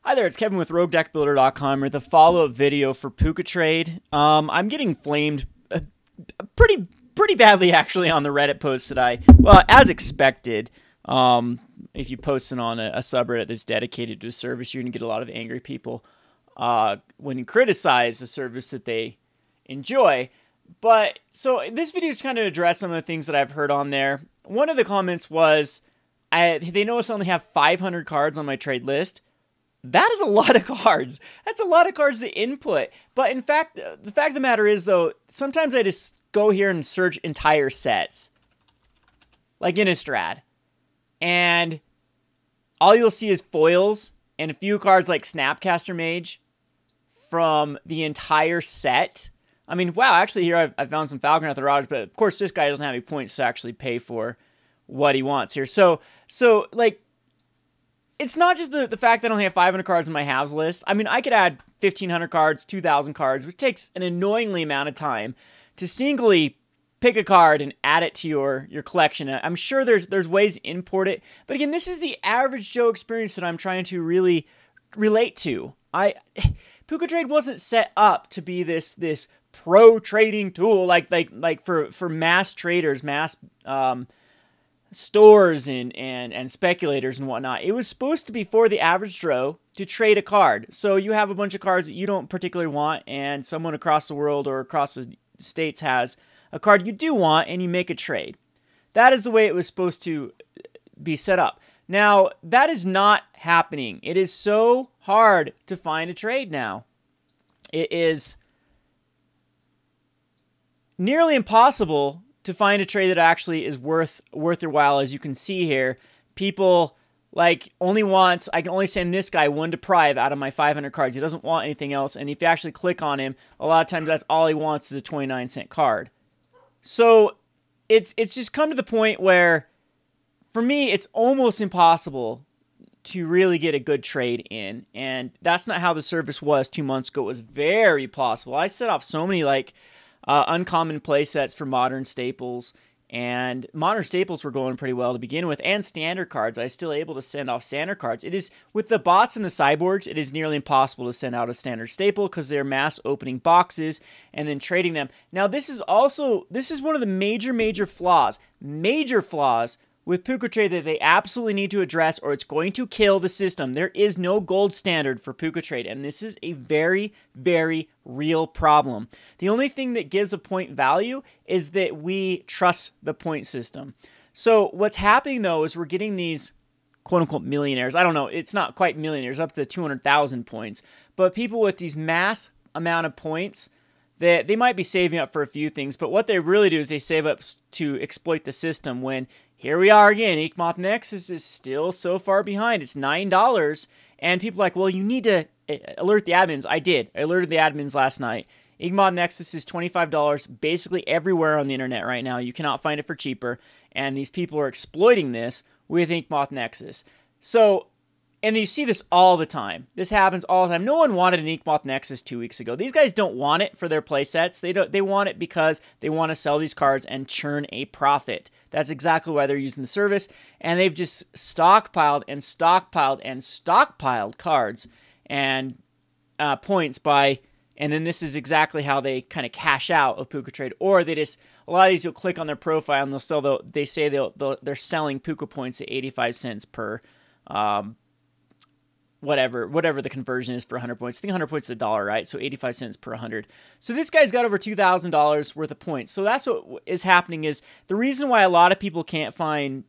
Hi there, it's Kevin with RogueDeckBuilder.com with a follow-up video for Puca trade. I'm getting flamed pretty badly actually on the Reddit post that as expected. If you post it on a subreddit that's dedicated to a service, you're gonna get a lot of angry people when you criticize a service that they enjoy. But so this video is kind of address some of the things that I've heard on there. One of the comments was, they notice I only have 500 cards on my trade list. That is a lot of cards. That's a lot of cards to input. But in fact, the fact of the matter is, though, sometimes I just go here and search entire sets, like Innistrad, and all you'll see is foils and a few cards like Snapcaster Mage from the entire set. I mean, wow, actually here I found some Falcon at the Rogers, but of course this guy doesn't have any points to actually pay for what he wants here. So like, it's not just the fact that I only have 500 cards in my halves list. I mean, I could add 1,500 cards, 2,000 cards, which takes an annoyingly amount of time to singly pick a card and add it to your collection. I'm sure there's ways to import it, but again, this is the average Joe experience that I'm trying to really relate to. Puca Trade wasn't set up to be this pro trading tool like for mass traders, mass stores and speculators and whatnot. It was supposed to be for the average Joe to trade a card. So you have a bunch of cards that you don't particularly want, and someone across the world or across the states has a card you do want, and you make a trade. That is the way it was supposed to be set up. Now, that is not happening. It is so hard to find a trade now. It is nearly impossible to find a trade that actually is worth your while. As you can see here, people like I can only send this guy one deprive out of my 500 cards. He doesn't want anything else, and if you actually click on him, a lot of times that's all he wants is a 29-cent card. So it's just come to the point where, for me, it's almost impossible to really get a good trade in, and that's not how the service was 2 months ago. It was very possible. I set off so many uncommon play sets for modern staples, and modern staples were going pretty well to begin with, and standard cards. I was still able to send off standard cards. It is, with the bots and the cyborgs, it is nearly impossible to send out a standard staple because they're mass opening boxes and then trading them. Now, this is one of the major flaws with Puca Trade that they absolutely need to address, or it's going to kill the system. There is no gold standard for Puca Trade, and this is a very, very real problem. The only thing that gives a point value is that we trust the point system. So what's happening, though, is we're getting these quote-unquote millionaires. I don't know, it's not quite millionaires, up to 200,000 points, but people with these mass amount of points that they might be saving up for a few things, but what they really do is they save up to exploit the system. When here we are again, Inkmoth Nexus is still so far behind. It's $9, and people are like, well, you need to alert the admins. I did. I alerted the admins last night. Inkmoth Nexus is $25 basically everywhere on the internet right now. You cannot find it for cheaper, and these people are exploiting this with Inkmoth Nexus. So, and you see this all the time. This happens all the time. No one wanted an Inkmoth Nexus 2 weeks ago. These guys don't want it for their playsets. They want it because they want to sell these cards and churn a profit. That's exactly why they're using the service, and they've just stockpiled and stockpiled and stockpiled cards and points and then this is exactly how they kind of cash out of Puca Trade. Or they just, a lot of these, you'll click on their profile and they say they're selling Puca points at 85 cents per whatever the conversion is for 100 points. I think 100 points is $1, right? So 85 cents per 100. So this guy's got over $2,000 worth of points. So that's what is happening. Is the reason why a lot of people can't find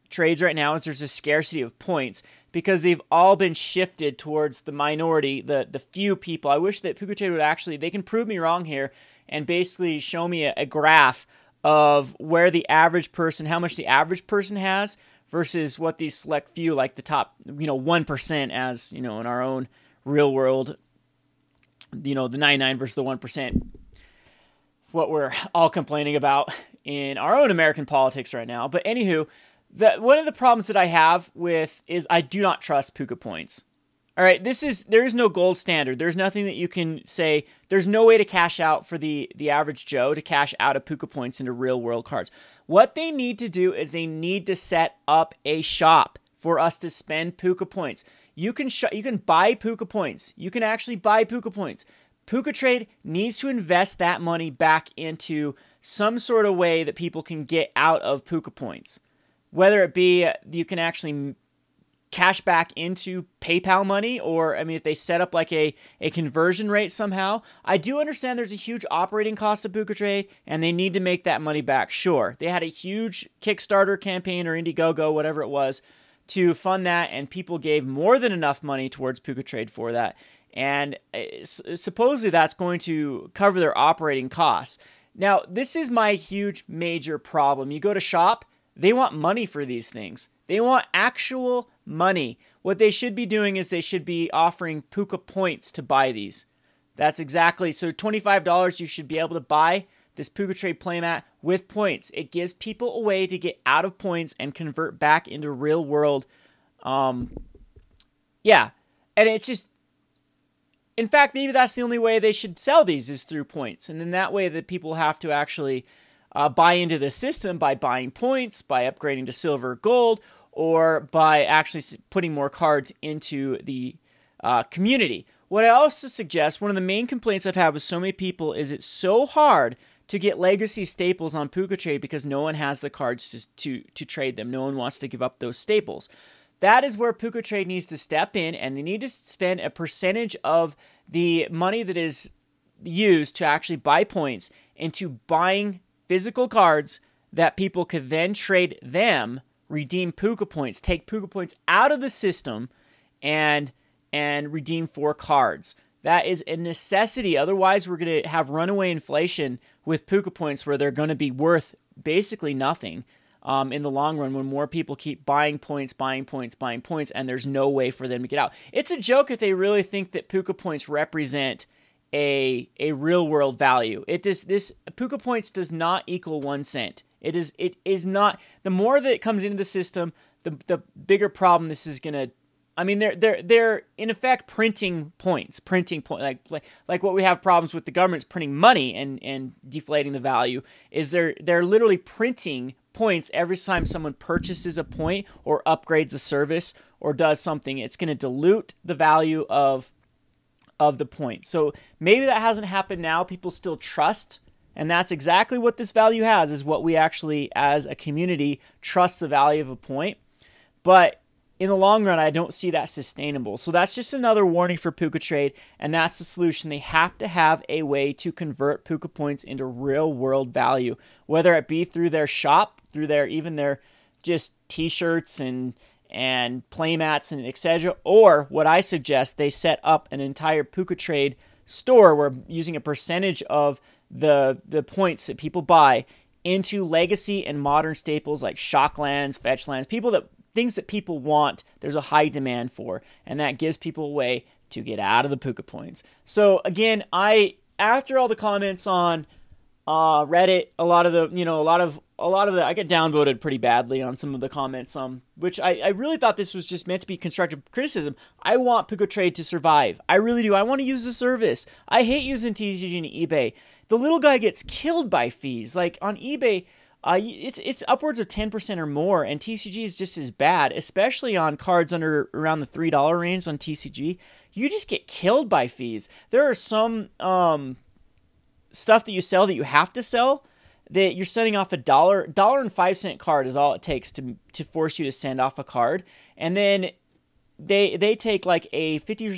trades right now is there's a scarcity of points, because they've all been shifted towards the minority, the few people. I wish that Puca Trade would actually, they can prove me wrong here and basically show me a graph of where the average person, how much the average person has versus what these select few, like the top, 1%, as, in our own real world, the 99 versus the 1%, what we're all complaining about in our own American politics right now. But anywho, one of the problems that I have with is I do not trust Puca points. All right, there is no gold standard. There's nothing that you can say. There's no way to cash out for the average Joe to cash out of Puca points into real world cards. What they need to do is they need to set up a shop for us to spend Puca points. You can buy Puca points. You can actually buy Puca points. Puca Trade needs to invest that money back into some sort of way that people can get out of Puca points. Whether it be you can actually cash back into PayPal money, or I mean, if they set up like a conversion rate somehow. I do understand there's a huge operating cost of Puca Trade, and they need to make that money back. Sure, they had a huge Kickstarter campaign or Indiegogo, whatever it was, to fund that, and people gave more than enough money towards Puca Trade for that. And supposedly that's going to cover their operating costs. Now, this is my huge major problem. You go to shop, they want money for these things. They want actual money. What they should be doing is they should be offering Puca points to buy these. That's exactly, so $25 you should be able to buy this Puca Trade playmat with points. It gives people a way to get out of points and convert back into real world. Yeah, and it's just, in fact, maybe that's the only way they should sell these is through points. And then that way that people have to actually buy into the system by buying points, by upgrading to silver or gold, or by actually putting more cards into the community. What I also suggest, one of the main complaints I've had with so many people is it's so hard to get legacy staples on Puca Trade because no one has the cards to trade them. No one wants to give up those staples. That is where Puca Trade needs to step in, and they need to spend a percentage of the money that is used to actually buy points into buying physical cards that people could then trade them, redeem Puca points, take Puca points out of the system, and redeem for cards. That is a necessity. Otherwise, we're going to have runaway inflation with Puca points where they're going to be worth basically nothing in the long run when more people keep buying points, and there's no way for them to get out. It's a joke if they really think that Puca points represent a real world value. This Puca points does not equal 1 cent. It is not. The more that it comes into the system, the bigger problem this is going to. I mean, they're in effect printing points, like what we have problems with the government's printing money and deflating the value. Is they're literally printing points every time someone purchases a point or upgrades a service or does something. It's going to dilute the value of the point. So maybe that hasn't happened now. People still trust, and that's exactly what this value has, is what we actually as a community trust the value of a point. But in the long run, I don't see that sustainable. So that's just another warning for Puca Trade, and that's the solution. They have to have a way to convert Puca points into real world value, whether it be through their shop, through even their just t-shirts and playmats and etc. Or what I suggest, they set up an entire Puca Trade store where using a percentage of the points that people buy into legacy and modern staples like Shocklands, Fetchlands, things that people want, there's a high demand for, and that gives people a way to get out of the Puca points. So again, after all the comments on Reddit, a lot of the I get downvoted pretty badly on some of the comments, which I really thought this was just meant to be constructive criticism. I want Puca Trade to survive. I really do. I want to use the service. I hate using TCG and eBay. The little guy gets killed by fees. Like on eBay, it's upwards of 10% or more, and TCG is just as bad, especially on cards around the $3 range on TCG. You just get killed by fees. There are some stuff that you sell that you have to sell that you're sending off $1.05 card is all it takes to force you to send off a card, and then they take like a 50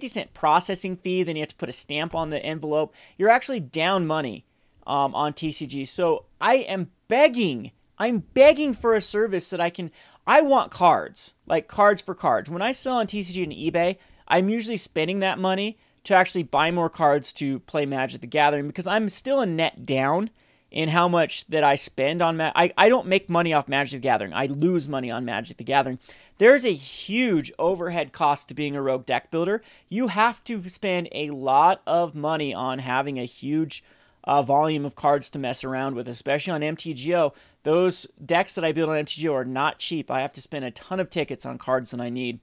cent processing fee. Then you have to put a stamp on the envelope. You're actually down money on TCG. So I'm begging for a service that I want cards, like cards for cards. When I sell on TCG and eBay, I'm usually spending that money to actually buy more cards to play Magic the Gathering, because I'm still a net down in how much that I spend on I don't make money off Magic the Gathering. I lose money on Magic the Gathering. There's a huge overhead cost to being a rogue deck builder. You have to spend a lot of money on having a huge volume of cards to mess around with, especially on MTGO. Those decks that I build on MTGO are not cheap. I have to spend a ton of tickets on cards than I need.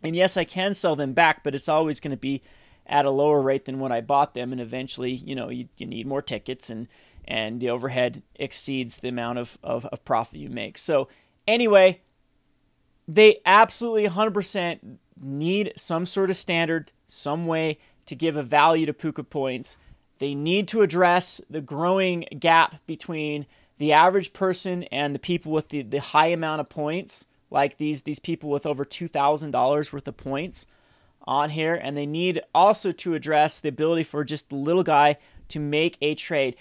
And yes, I can sell them back, but it's always going to be at a lower rate than when I bought them. And eventually, you need more tickets, and the overhead exceeds the amount of profit you make. So anyway, they absolutely 100%, need some sort of standard, some way to give a value to Puca points. They need to address the growing gap between the average person and the people with the high amount of points, like these people with over $2,000 worth of points on here. And they need also to address the ability for just the little guy to make a trade.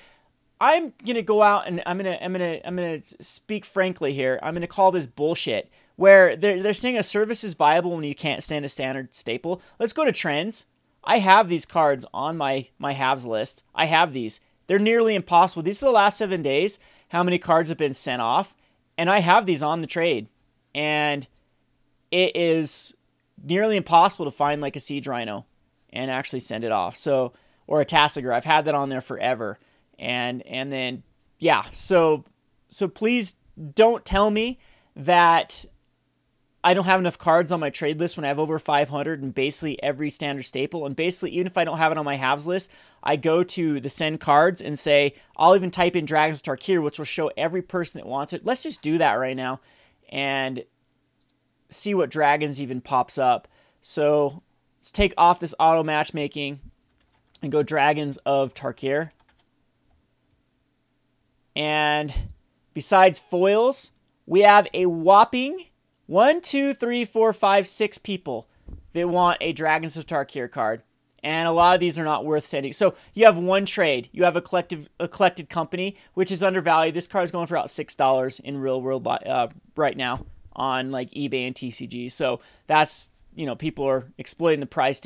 I'm gonna go out and I'm gonna speak frankly here. I'm gonna call this bullshit. Where they're saying a service is viable when you can't stand a standard staple. Let's go to trends. I have these cards on my halves list. I have these. They're nearly impossible. These are the last 7 days. How many cards have been sent off? And I have these on the trade. And it is nearly impossible to find like a Siege Rhino and actually send it off. So, or a Tassiger. I've had that on there forever. And then, yeah. So please don't tell me that I don't have enough cards on my trade list when I have over 500 and basically every standard staple. And basically, even if I don't have it on my halves list, I go to the send cards and say, I'll even type in Dragons of Tarkir, which will show every person that wants it. Let's just do that right now and see what dragons even pops up. So let's take off this auto matchmaking and go Dragons of Tarkir. And besides foils, we have a whopping 1, 2, 3, 4, 5, 6 people that want a Dragons of Tarkir card. And a lot of these are not worth sending. So you have one trade. You have a collected company, which is undervalued. This card is going for about $6 in real world right now on like eBay and TCG. So that's, you know, people are exploiting the price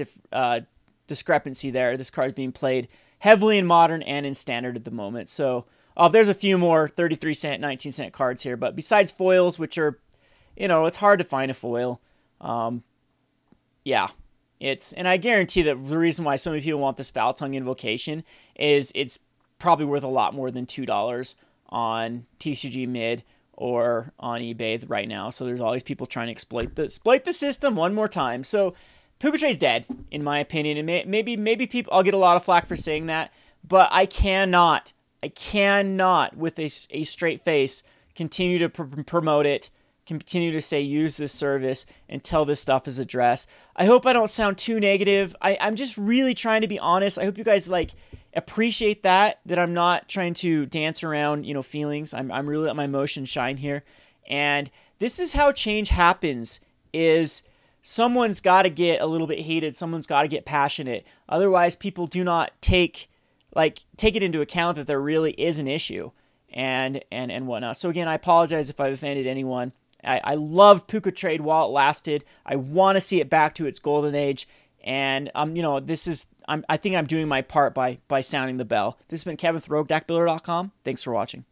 discrepancy there. This card is being played heavily in modern and in standard at the moment. So there's a few more 33 cent, 19 cent cards here. But besides foils, which are, you know, it's hard to find a foil. Yeah, and I guarantee that the reason why so many people want this Foul Tongue Invocation is it's probably worth a lot more than $2 on TCG Mid or on eBay right now. So there's always people trying to exploit the system one more time. So Puca Trade's dead, in my opinion. And maybe people, I'll get a lot of flack for saying that, but I cannot with a straight face continue to promote it, continue to say use this service until this stuff is addressed. I hope I don't sound too negative. I'm just really trying to be honest. I hope you guys like appreciate that I'm not trying to dance around, you know, feelings. I'm really let my emotions shine here. And this is how change happens, is someone's got to get a little bit heated. Someone's got to get passionate. Otherwise, people do not take it into account that there really is an issue and whatnot. So again, I apologize if I've offended anyone. I loved Puca Trade while it lasted. I want to see it back to its golden age. And you know, I think I'm doing my part by sounding the bell. This has been Kevin with RogueDeckBuilder.com. Thanks for watching.